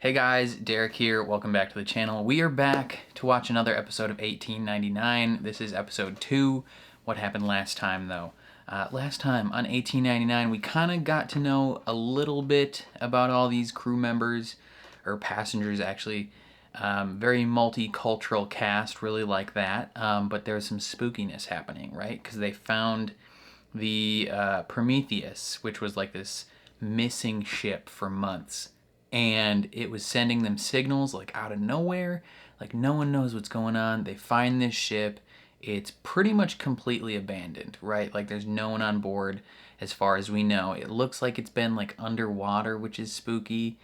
Hey guys, Derek here. Welcome back to the channel. We are back to watch another episode of 1899. This is episode 2. What happened last time though? Last time on 1899 we kind of got to know a little bit about all these crew members, or passengers actually. Very multicultural cast, really like that. But there's some spookiness happening, right? Because they found the Prometheus, which was like this missing ship for months. And it was sending them signals like out of nowhere, like no one knows what's going on. They find this ship, it's pretty much completely abandoned, right? Like there's no one on board as far as we know. It looks like it's been like underwater, which is spooky.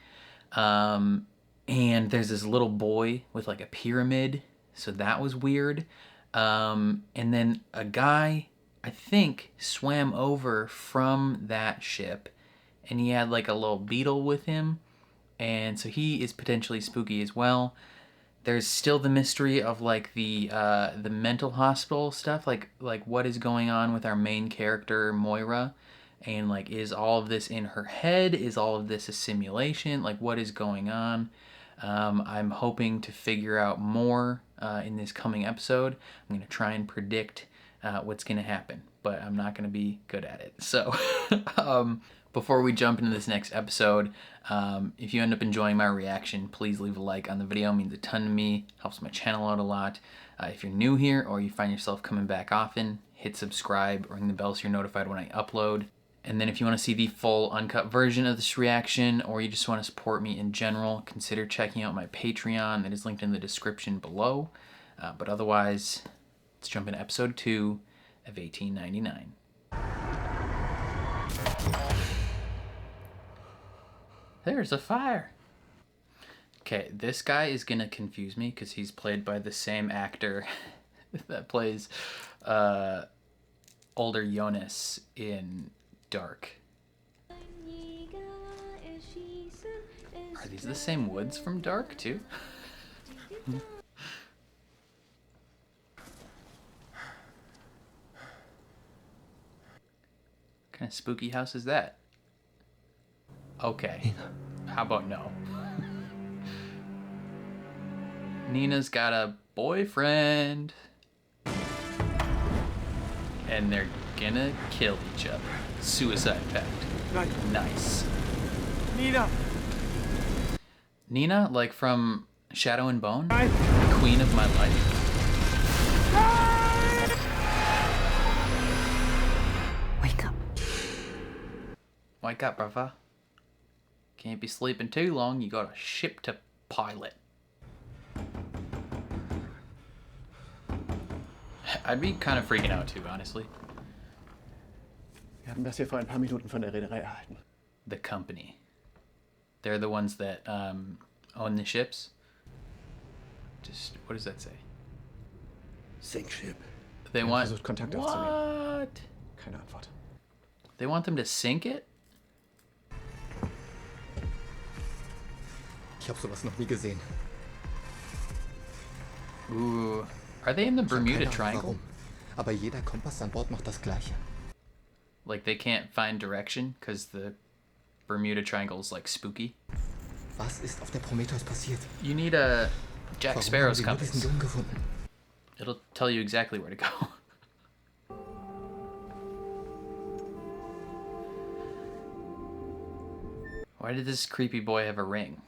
And there's this little boy with like a pyramid, so that was weird. And then a guy, I think, swam over from that ship, and he had like a little beetle with him. And so he is potentially spooky as well. There's still the mystery of like the mental hospital stuff, like what is going on with our main character Moira, and like is all of this in her head? Is all of this a simulation? Like what is going on? I'm hoping to figure out more in this coming episode. I'm gonna try and predict what's gonna happen, but I'm not gonna be good at it. So before we jump into this next episode, if you end up enjoying my reaction, please leave a like on the video. It means a ton to me, helps my channel out a lot. If you're new here or you find yourself coming back often, hit subscribe, ring the bell so you're notified when I upload. And then if you want to see the full uncut version of this reaction, or you just want to support me in general, consider checking out my Patreon. That is linked in the description below. But otherwise, let's jump into episode 2 of 1899. There's a fire. Okay, this guy is gonna confuse me because he's played by the same actor that plays older Jonas in Dark. Are these the same woods from Dark too? What kind of spooky house is that? Okay, how about no? Nina's got a boyfriend, and they're gonna kill each other. Suicide pact. Nice. Nina! Nina, like from Shadow and Bone? Queen of my life. Wake up. Wake up, brother. Can't be sleeping too long, you got a ship to pilot. I'd be kind of freaking out too, honestly. Wir hatten das hier vor ein paar Minuten von der Reederei erhalten. The company. They're the ones that own the ships. Just, what does that say? Sink ship. They want... Versucht Kontakt aufzunehmen. What? Keine Antwort. They want them to sink it? Ich habe sowas noch nie gesehen. Ooh. Are they in the Bermuda Triangle? Warum. Aber jeder Kompass an Bord macht das Gleiche. Like they can't find direction because the Bermuda Triangle is like spooky. Was ist auf der Prometheus passiert? You need a Jack Warum Sparrow's haben sie nur compass. diesen Jungen gefunden? It'll tell you exactly where to go. Why did this creepy boy have a ring?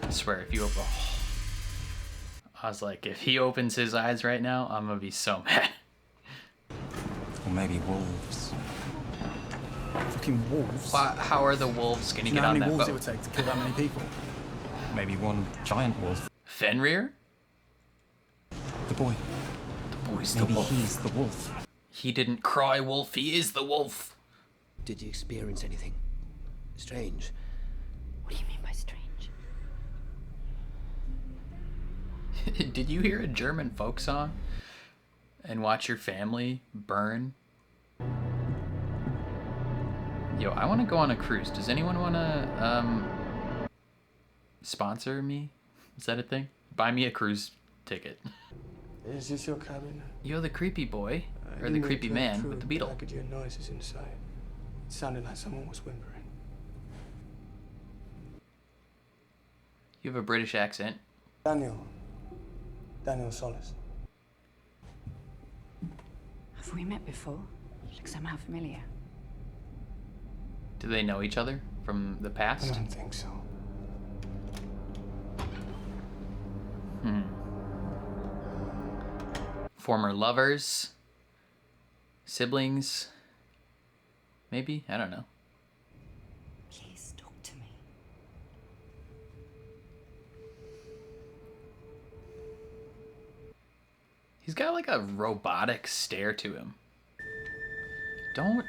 I swear, if you open... Oh. I was like, if he opens his eyes right now, I'm gonna be so mad. Or maybe wolves. Fucking wolves? How are the wolves gonna Do you get know how on many that wolves it boat? would take to kill that many people? Maybe one giant wolf. Fenrir? The boy. The boy's the Maybe wolf. he's the wolf. He didn't cry wolf, he is the wolf. Did you experience anything strange? What do you mean by strange? Did you hear a German folk song and watch your family burn? Yo, I want to go on a cruise. Does anyone want to sponsor me? Is that a thing? Buy me a cruise ticket. Is this your cabin? You're the creepy boy, or You the need creepy to man through with the the beetle. package of noises inside. It sounded like someone was whimpering. You have a British accent. Daniel Solis. Have we met before? You look somehow familiar. Do they know each other from the I past? don't think so. Former lovers? Siblings? Maybe? I don't know. Please talk to me. He's got like a robotic stare to him. Don't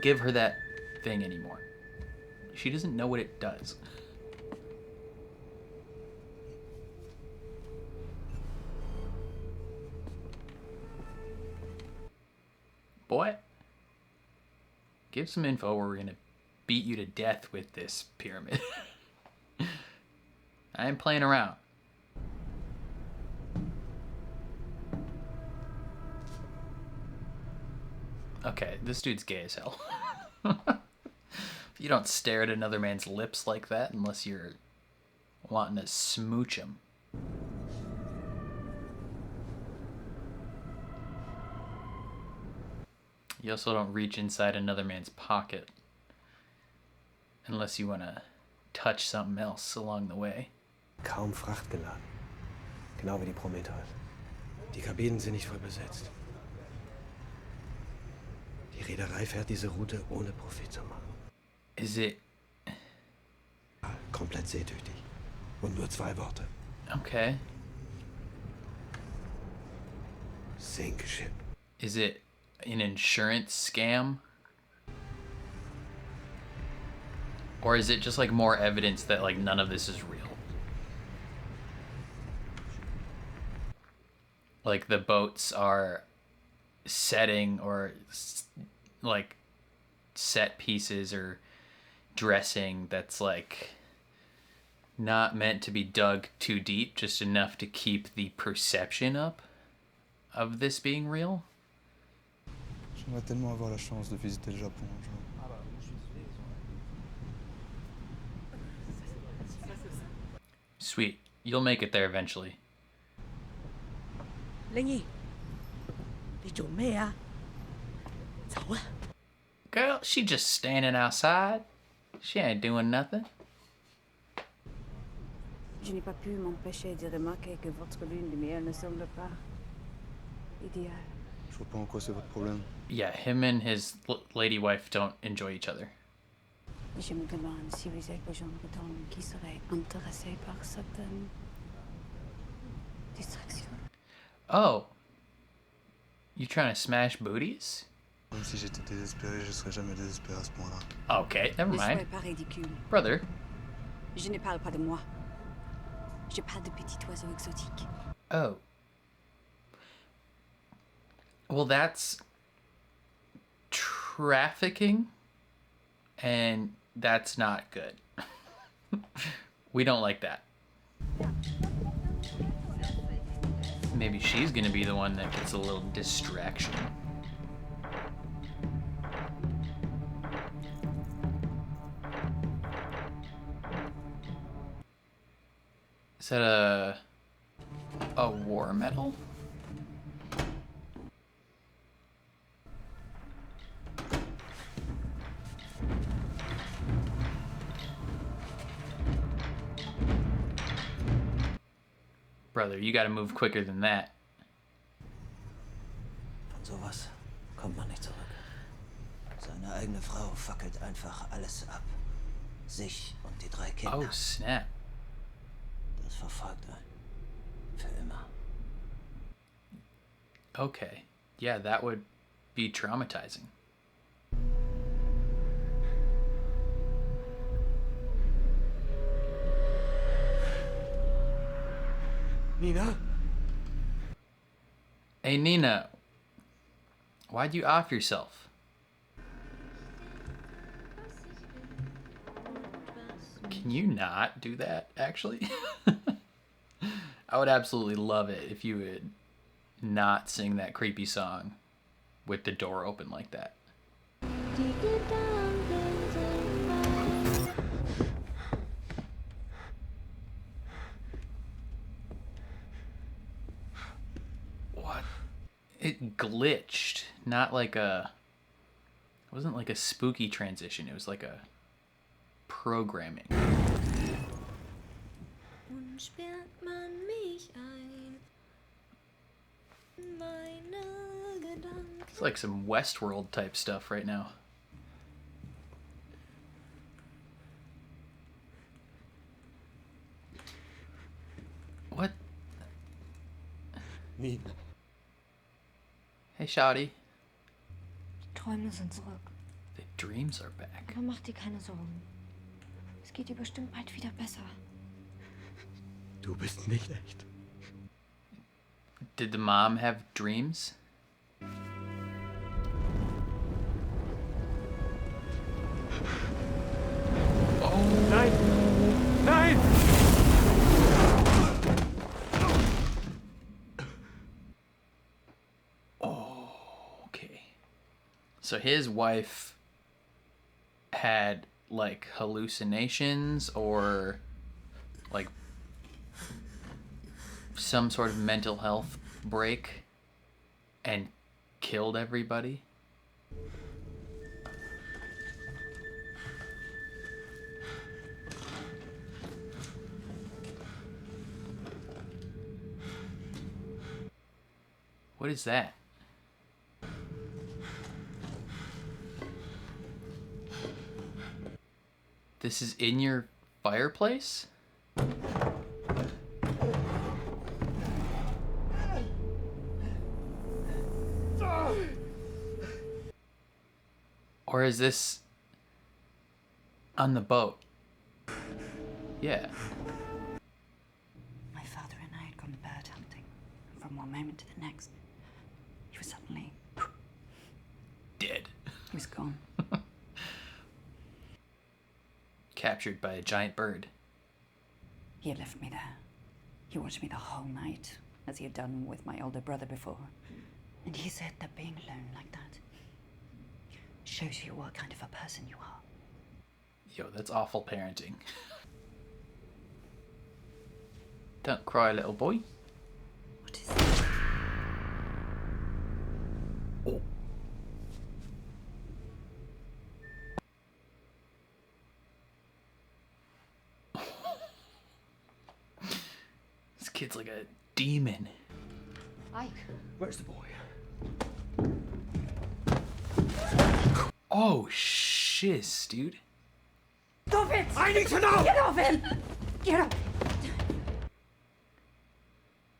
give her that thing anymore. She doesn't know what it does. Boy, give some info or we're gonna beat you to death with this pyramid. I ain't playing around. Okay, this dude's gay as hell. You don't stare at another man's lips like that unless you're wanting to smooch him. You also don't reach inside another man's pocket unless you want to touch something else along the way. Kaum Fracht geladen. Genau wie die Prometheus. Die Kabinen sind nicht voll besetzt. Die Reederei fährt diese Route ohne Profit zu machen. Is it... Komplett seetüchtig. Und nur 2 Worte. Okay. Sink ship. Is it an insurance scam? Or is it just like more evidence that like none of this is real? Like the boats are setting or like set pieces or dressing that's like not meant to be dug too deep, just enough to keep the perception up of this being real. J'aimerais tellement avoir la chance de visiter le Japon un jour. Sweet. You'll make it there eventually. 靈兒，你做咩啊？走啊！ Girl, she just standing outside. She ain't doing nothing. Je n'ai pas pu m'empêcher de remarquer que votre lune de miel ne semble pas idéale. Je vois pas en quoi c'est votre problème. Yeah, him and his lady wife don't enjoy each other. Je me demande si vous êtes le genre d'homme qui serait intéressé par certaines distractions. Oh. You trying to smash booties? Même si j'étais désespéré, je serais jamais désespéré à ce point-là. Okay, never Ne soyez mind. pas ridicule. Brother. Je ne parle pas de moi. Je parle de petits oiseaux exotiques. Oh. Well, that's trafficking, and that's not good. We don't like that. Maybe she's gonna be the one that gets a little distraction. Is that a war medal? Brother, you gotta move quicker than that. Von sowas kommt man nicht zurück. Seine eigene Frau fackelt einfach alles ab. Sich und die 3 Kinder. Oh, snap. Das verfolgt einen. Für immer. Okay. Yeah, that would be traumatizing. Nina? Hey, Nina. Why'd you off yourself? Can you not do that, actually? I would absolutely love it if you would not sing that creepy song with the door open like that. It glitched, not like a... It wasn't like a spooky transition. It was like a programming. It's like some Westworld type stuff right now. What? Nina. Hey, Shawty. Die Träume sind zurück. The dreams are back. Aber mach dir keine Sorgen. Es geht dir bestimmt bald wieder besser. Du bist nicht echt. Did the mom have dreams? Oh. Nein! Nein! Okay. So his wife had like hallucinations or like some sort of mental health break and killed everybody. What is that? This is in your fireplace? Or is this on the boat? Yeah. My father and I had gone bird hunting. From one moment to the next, he was suddenly Dead. he was gone. Captured by a giant bird. He had left me there. He watched me the whole night, as he had done with my older brother before. And he said that being alone like that shows you what kind of a person you are. Yo, that's awful parenting. Don't cry, little boy. What is that? Oh. This kid's like a demon. Ike. Where's the boy? Oh, shiz, dude. Stop it! I need to know! Get off him! Get off!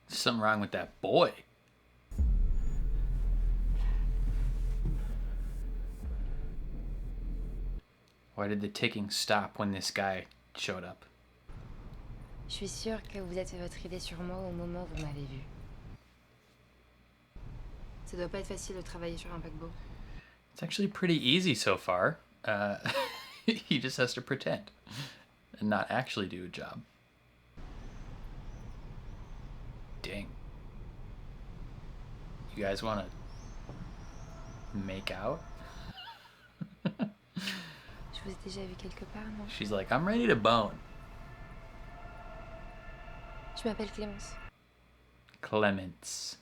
There's something wrong with that boy. Why did the ticking stop when this guy showed up? Je suis sûre que vous êtes votre idée sur moi au moment où vous m'avez vu. Ça doit pas être facile de travailler sur un paquebot. It's actually pretty easy so far. He just has to pretend and not actually do a job. Dang. You guys want to make out? Je vous ai déjà vu quelque part, non? She's like, I'm ready to bone. Je m'appelle Clémence. Clements.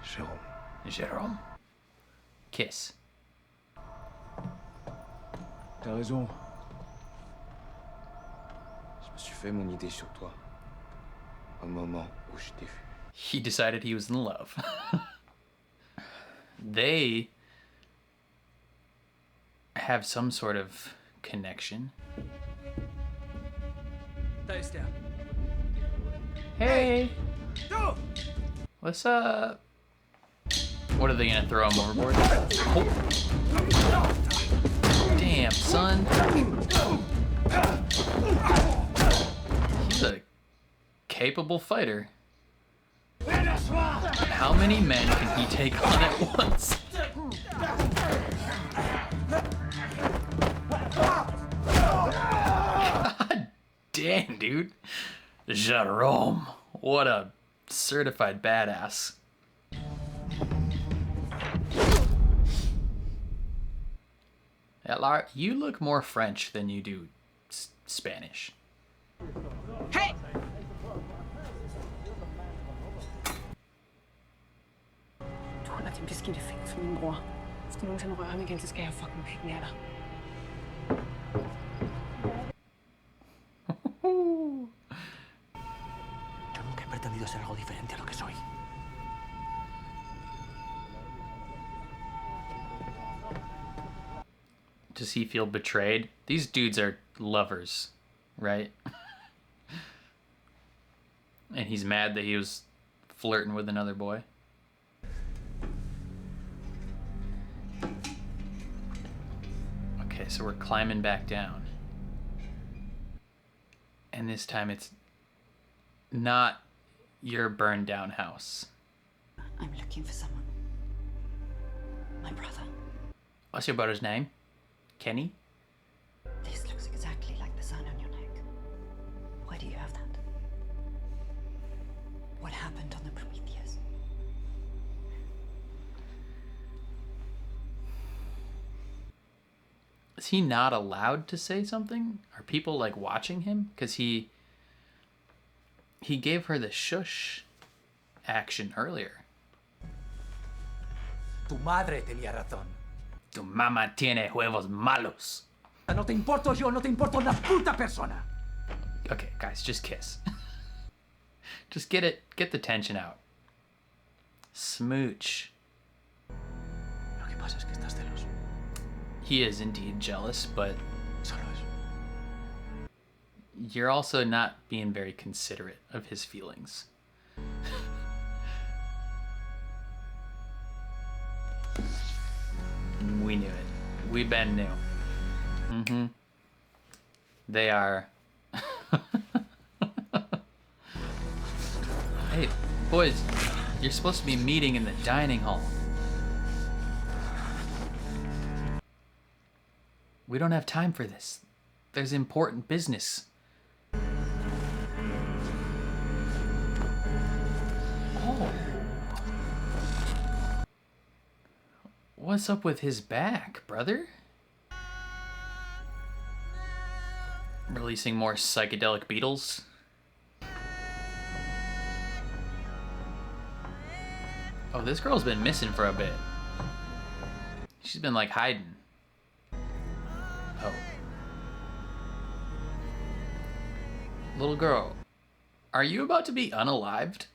Jérôme. Jérôme. Kiss. T'as raison. Je me suis fait mon idée sur toi. Au moment où je t'ai vu. He decided he was in love. They have some sort of connection. Hey! What's up? What are they gonna throw him overboard? Oh. Damn, son. He's a capable fighter. How many men can he take on at once? God dang, dude. Jérôme. What a certified badass. Yeah, Lara, you look more French than you do Spanish. Hey! skidte fing for min bror. Hvis du nogensinde rører ham igen, så skal jeg fucking penge af dig. Yo nunca he pretendido ser algo diferente a lo que soy. Does he feel betrayed? These dudes are lovers, right? And he's mad that he was flirting with another boy. Okay, so we're climbing back down. And this time it's not your burned down house. I'm looking for someone. My brother. What's your brother's name? Kenny? This looks exactly like the sign on your neck. Why do you have that? What happened on the Prometheus? Is he not allowed to say something? Are people like watching him? Because he gave her the shush action earlier. Tu madre tenía razón. Tu mamá tiene huevos malos. No te importo yo, no te importo una puta persona. Okay, guys, just kiss. Just get the tension out. Smooch. Lo que pasa es que estás celoso. He is indeed jealous, but Solo eso. you're also not being very considerate of his feelings. We knew it. We been knew. Mm-hmm. They are. Hey, boys, you're supposed to be meeting in the dining hall. We don't have time for this. There's important business. Oh. What's up with his back, brother? Releasing more psychedelic beetles. Oh, this girl's been missing for a bit. She's been like hiding. Oh. Little girl, are you about to be unalived?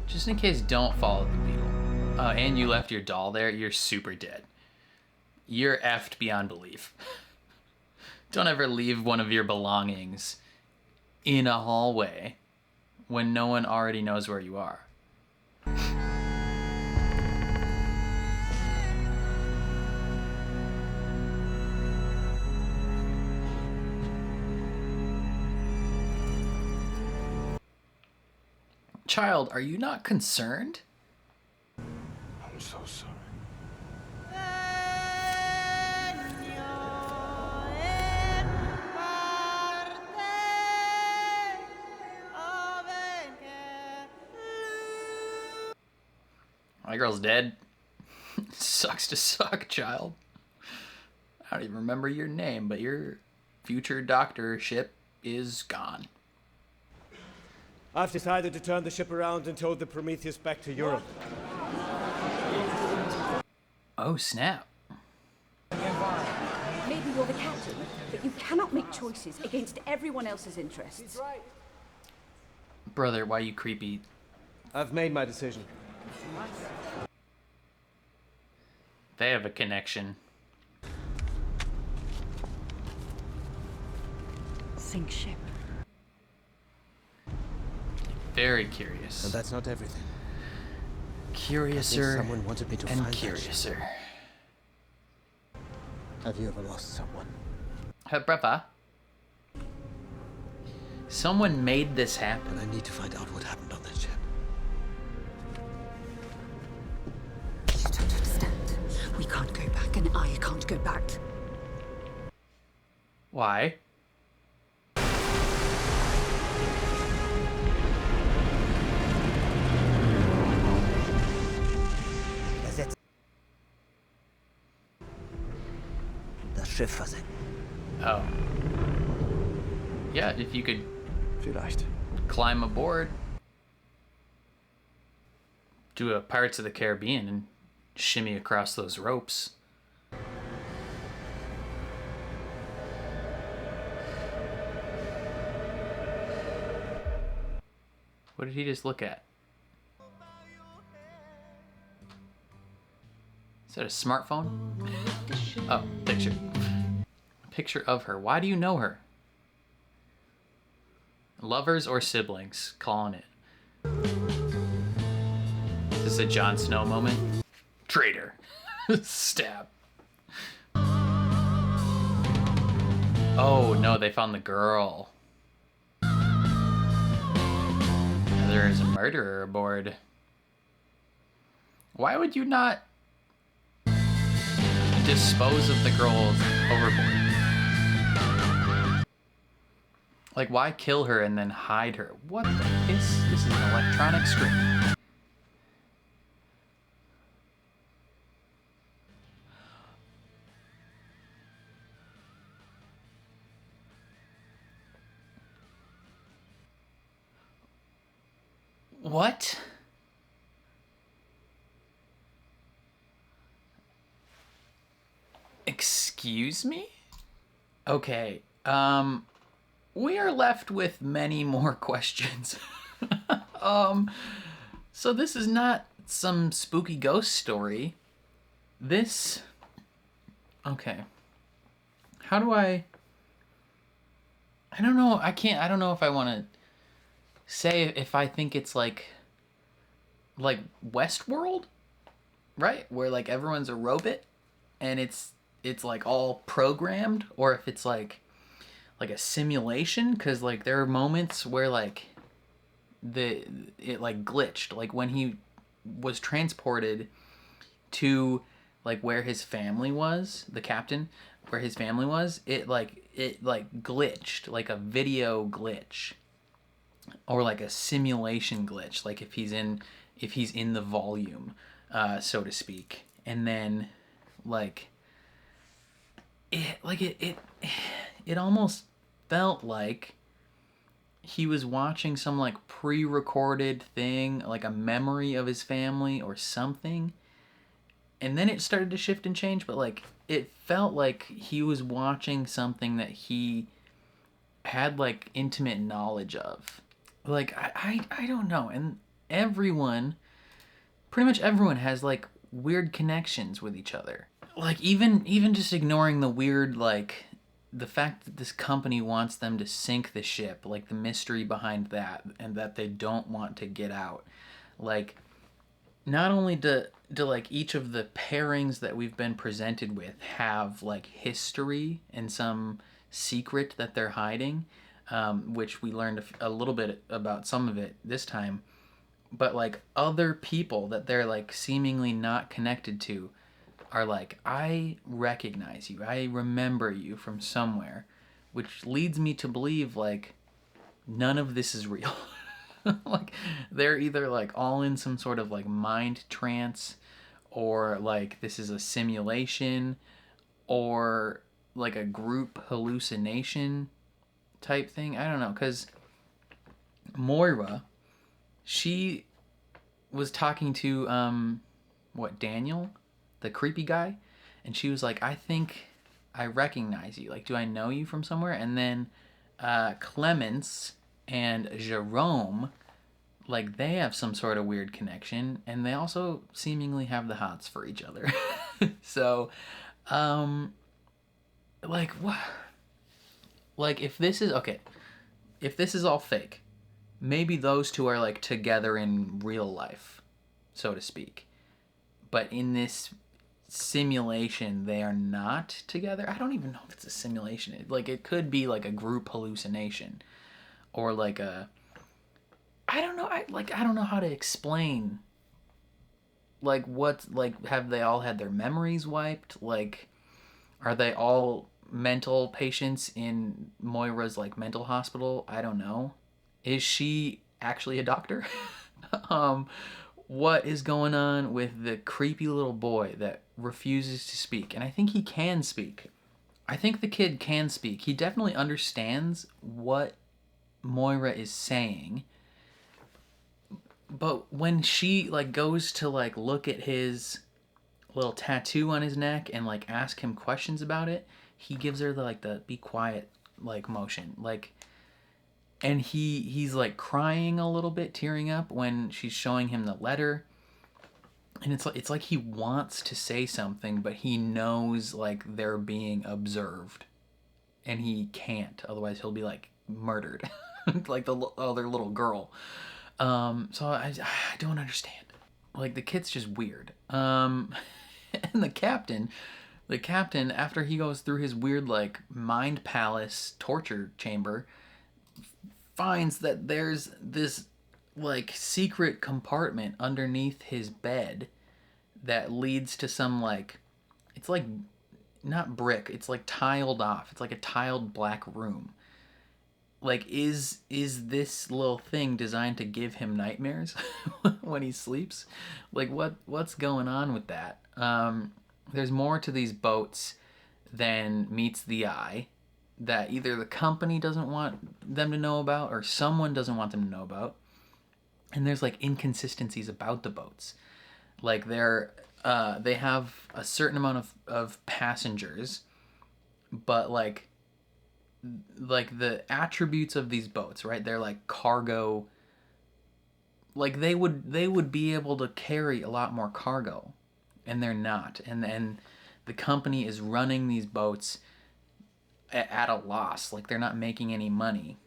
Just in case, don't follow the beetle. And you left your doll there, you're super dead. You're effed beyond belief. Don't ever leave one of your belongings in a hallway when no one already knows where you are. Child, are you not concerned? I'm so sorry. My girl's dead. Sucks to suck, child. I don't even remember your name, but your future doctorship is gone. I've decided to turn the ship around and tow the Prometheus back to Europe. Oh, snap. Maybe you're the captain, but you cannot make choices against everyone else's interests. Brother, why you creepy? I've made my decision. They have a connection. Sink ship. Very curious. And that's not everything. Curiouser Someone wanted me to and find that ship. curiouser. Have you ever lost someone? Brother. Someone made this happen. And I need to find out what happened on that ship. You don't understand. We can't go back, and I can't go back. Why? Das Schiff versenken. Oh. Yeah, if you could Vielleicht. climb aboard. do a Pirates of the Caribbean and shimmy across those ropes. What did he just look at? Is that a smartphone? Oh, picture. A picture of her. Why do you know her? Lovers or siblings? Calling it. Is this a Jon Snow moment? Traitor. Stab. Oh no, they found the girl. There is a murderer aboard. Why would you not dispose of the girls overboard? Like, why kill her and then hide her? What the piss? This is an electronic screen. What? Excuse me? Okay, we are left with many more questions. So this is not some spooky ghost story. This... Okay. How do I don't know, I don't know if I want to say if I think it's like Westworld, right? Where like everyone's a robot and it's like all programmed, or if it's like a simulation, because like there are moments where like it like glitched, like when he was transported to like where his family was, the captain, where his family was, it glitched, like a video glitch, or like a simulation glitch, like if he's in the volume, so to speak. And then it almost felt like he was watching some like pre-recorded thing, like a memory of his family or something. And then it started to shift and change, but like it felt like he was watching something that he had like intimate knowledge of. Like I don't know. And pretty much everyone has like weird connections with each other. Like even just ignoring the weird, like the fact that this company wants them to sink the ship, like the mystery behind that, and that they don't want to get out. Like, not only do like each of the pairings that we've been presented with have like history and some secret that they're hiding, which we learned a little bit about some of it this time, but like other people that they're like seemingly not connected to are like, I recognize you, I remember you from somewhere, which leads me to believe like none of this is real. Like they're either like all in some sort of like mind trance, or like this is a simulation, or like a group hallucination type thing. I don't know, because Moira, she was talking to Daniel, the creepy guy, and she was like, I think I recognize you, like, do I know you from somewhere? And then Clemens and Jerome, like, they have some sort of weird connection, and they also seemingly have the hots for each other. So like, what, like, if this is all fake, maybe those two are like together in real life, so to speak, but in this simulation they are not together. I don't even know if it's a simulation. Like, it could be like a group hallucination, or like a, I don't know. I don't know how to explain. Like, what, like, have they all had their memories wiped? Like, are they all mental patients in Moira's like mental hospital? I don't know. Is she actually a doctor? What is going on with the creepy little boy that refuses to speak? And I think he can speak. I think the kid can speak. He definitely understands what Moira is saying, But when she like goes to like look at his little tattoo on his neck and like ask him questions about it, he gives her the be quiet like motion, like, and he's like crying a little bit, tearing up when she's showing him the letter, and it's like he wants to say something, but he knows like they're being observed, and he can't, otherwise he'll be like murdered, like the other little girl. So I don't understand. Like, the kid's just weird. And the captain, after he goes through his weird, like, mind palace torture chamber, finds that there's this, like, secret compartment underneath his bed that leads to some, like, it's like, not brick, it's like tiled off. It's like a tiled black room. Like, is this little thing designed to give him nightmares when he sleeps? Like, what's going on with that? There's more to these boats than meets the eye that either the company doesn't want them to know about or someone doesn't want them to know about. And there's, like, inconsistencies about the boats. Like, they have a certain amount of passengers, but, like the attributes of these boats, right? They're like cargo. Like they would be able to carry a lot more cargo, and they're not. And the company is running these boats at a loss. Like they're not making any money.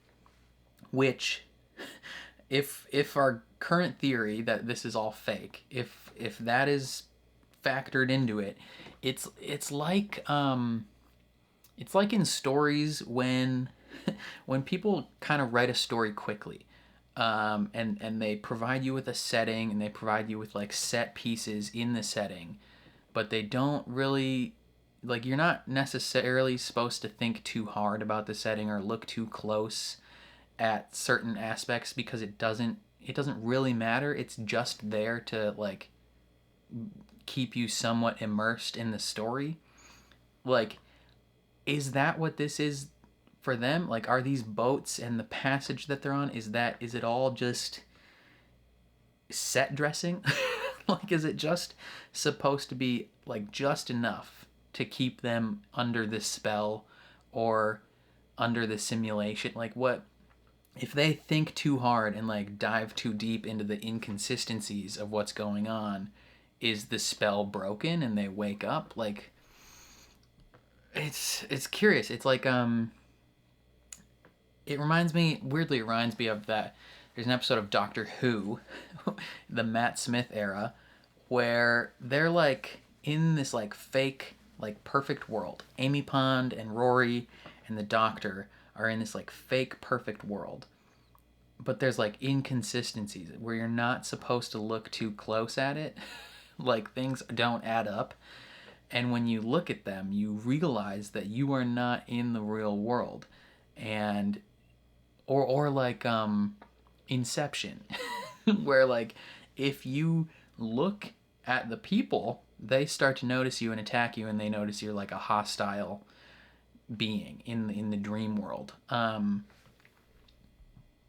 Which, if our current theory that this is all fake, if that is factored into it, it's like it's like in stories when people kind of write a story quickly, and they provide you with a setting and they provide you with like set pieces in the setting, but they don't really, like, you're not necessarily supposed to think too hard about the setting or look too close at certain aspects because it doesn't really matter. It's just there to like keep you somewhat immersed in the story. Like, is that what this is for them? Like, are these boats and the passage that they're on, is it all just set dressing? Like, is it just supposed to be like just enough to keep them under this spell or under the simulation? Like, what if they think too hard and like dive too deep into the inconsistencies of what's going on? Is the spell broken and they wake up? Like, it's curious. It's like it reminds me of that. There's an episode of Doctor Who, the Matt Smith era, where they're like in this like fake, like perfect world. Amy Pond and Rory and the Doctor are in this like fake perfect world. But there's like inconsistencies where you're not supposed to look too close at it. Like, things don't add up. And when you look at them, you realize that you are not in the real world. And or like Inception, where like if you look at the people, they start to notice you and attack you, and they notice you're like a hostile being in the dream world.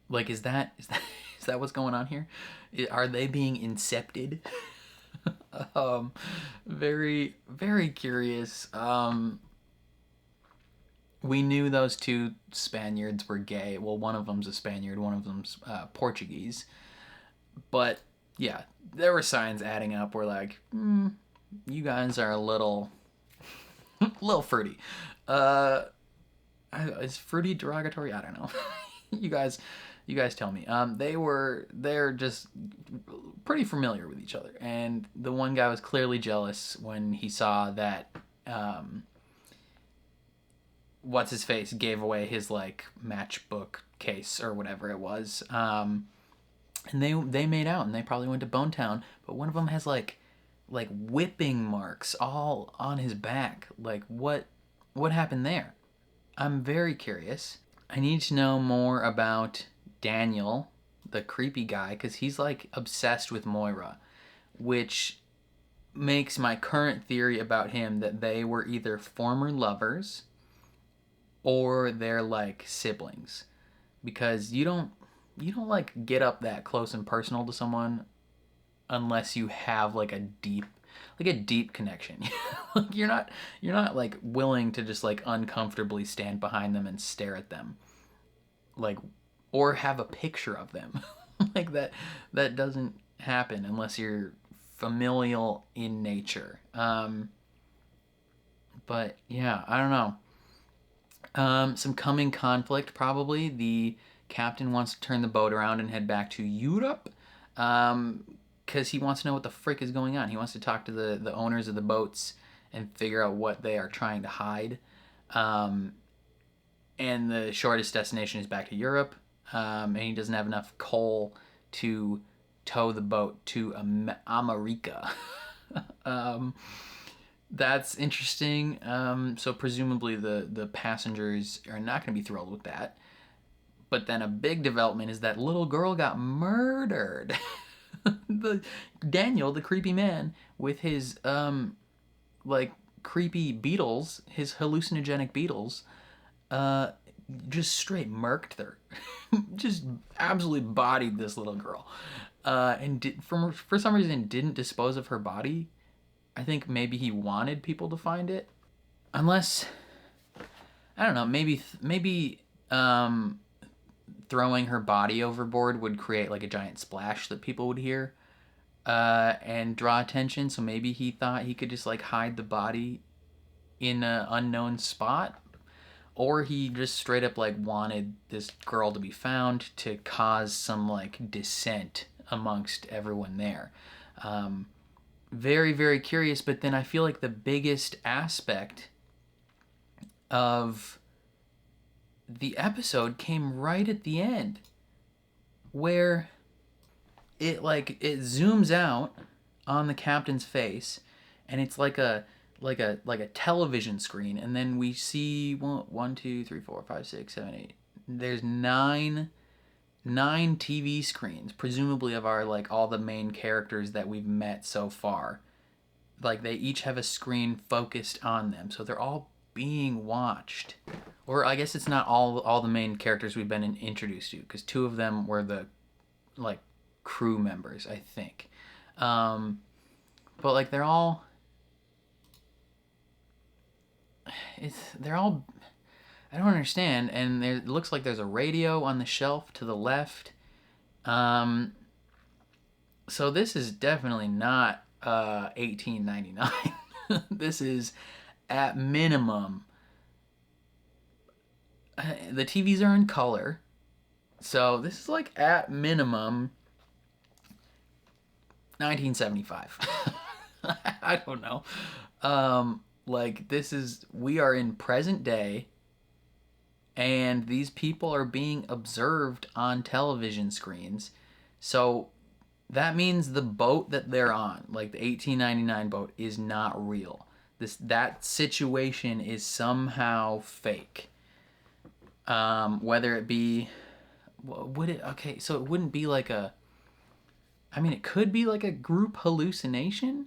Like, is that what's going on here? Are they being incepted? Very, very curious. We knew those two Spaniards were gay. Well, one of them's a Spaniard, one of them's Portuguese. But yeah, there were signs adding up. We're like, you guys are a little fruity. Is fruity derogatory? I don't know. You guys tell me. They're just pretty familiar with each other, and the one guy was clearly jealous when he saw that what's his face gave away his like matchbook case or whatever it was, and they made out, and they probably went to Bone Town, but one of them has like whipping marks all on his back. Like, what happened there? I'm very curious. I need to know more about Daniel, the creepy guy, because he's like obsessed with Moira, which makes my current theory about him that they were either former lovers or they're like siblings, because you don't you don't like get up that close and personal to someone unless you have like a deep connection. Like you're not like willing to just like uncomfortably stand behind them and stare at them, like, or have a picture of them. Like that doesn't happen unless you're familial in nature. But yeah, I don't know. Some coming conflict, probably. The captain wants to turn the boat around and head back to Europe, because he wants to know what the frick is going on. He wants to talk to the owners of the boats and figure out what they are trying to hide. And the shortest destination is back to Europe, and he doesn't have enough coal to tow the boat to America. That's interesting. So presumably the passengers are not going to be thrilled with that. But then a big development is that little girl got murdered. Daniel, the creepy man, with his like creepy beetles, his hallucinogenic beetles, just straight murked her. Just absolutely bodied this little girl. And for some reason didn't dispose of her body. I think maybe he wanted people to find it. Unless, I don't know, maybe throwing her body overboard would create like a giant splash that people would hear and draw attention. So maybe he thought he could just like hide the body in an unknown spot. Or he just straight up like wanted this girl to be found to cause some like dissent amongst everyone there. Very, very curious. But then I feel like the biggest aspect of the episode came right at the end, where it zooms out on the captain's face, and it's like a television screen, and then we see 1, 2, 3, 4, 5, 6, 7, 8. There's nine TV screens, presumably of our like all the main characters that we've met so far. Like they each have a screen focused on them, so they're all being watched. Or I guess it's not all the main characters we've been introduced to, because 2 of them were the like crew members, I think. But like they're all I don't understand. And it looks like there's a radio on the shelf to the left. So this is definitely not 1899. This is at minimum. The TVs are in color. So this is like at minimum 1975. I don't know. Like we are in present day, and these people are being observed on television screens. So that means the boat that they're on, like the 1899 boat, is not real. That situation is somehow fake. Whether it be, okay, so it wouldn't be like it could be like a group hallucination,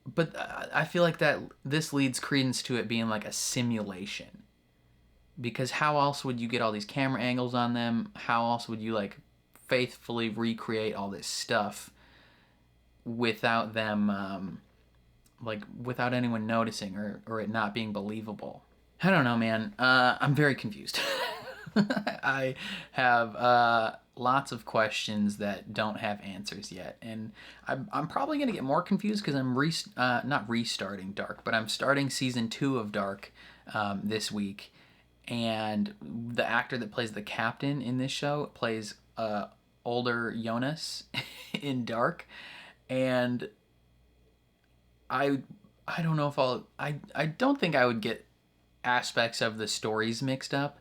but I feel like that this leads credence to it being like a simulation. Because how else would you get all these camera angles on them? How else would you like faithfully recreate all this stuff without them, without anyone noticing or it not being believable? I don't know, man. I'm very confused. I have lots of questions that don't have answers yet, and I'm probably gonna get more confused because I'm not restarting Dark, but I'm starting season 2 of Dark this week, and the actor that plays the captain in this show plays older Jonas in Dark, and I don't know if I don't think I would get aspects of the stories mixed up,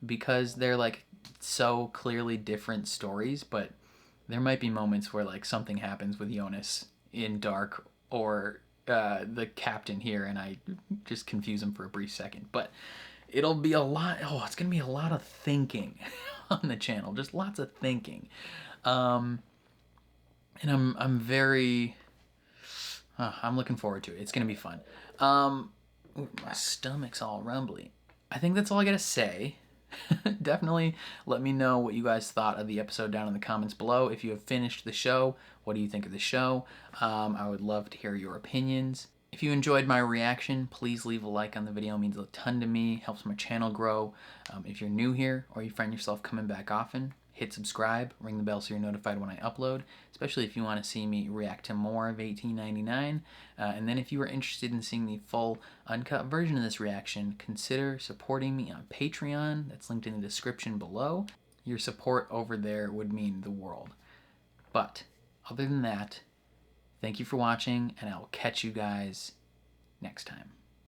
because they're like so clearly different stories, but there might be moments where like something happens with Jonas in Dark or the captain here, and I just confuse him for a brief second. But it'll be it's gonna be a lot of thinking on the channel, just lots of thinking, and I'm very I'm looking forward to it. It's gonna be fun. Ooh, my stomach's all rumbly. I think that's all I gotta say. Definitely let me know what you guys thought of the episode down in the comments below. If you have finished the show, what do you think of the show? I would love to hear your opinions. If you enjoyed my reaction, please leave a like on the video. It means a ton to me, helps my channel grow. If you're new here or you find yourself coming back often, hit subscribe, ring the bell so you're notified when I upload, especially if you want to see me react to more of 1899. And then if you are interested in seeing the full uncut version of this reaction, consider supporting me on Patreon. That's linked in the description below. Your support over there would mean the world. But other than that, thank you for watching, and I will catch you guys next time.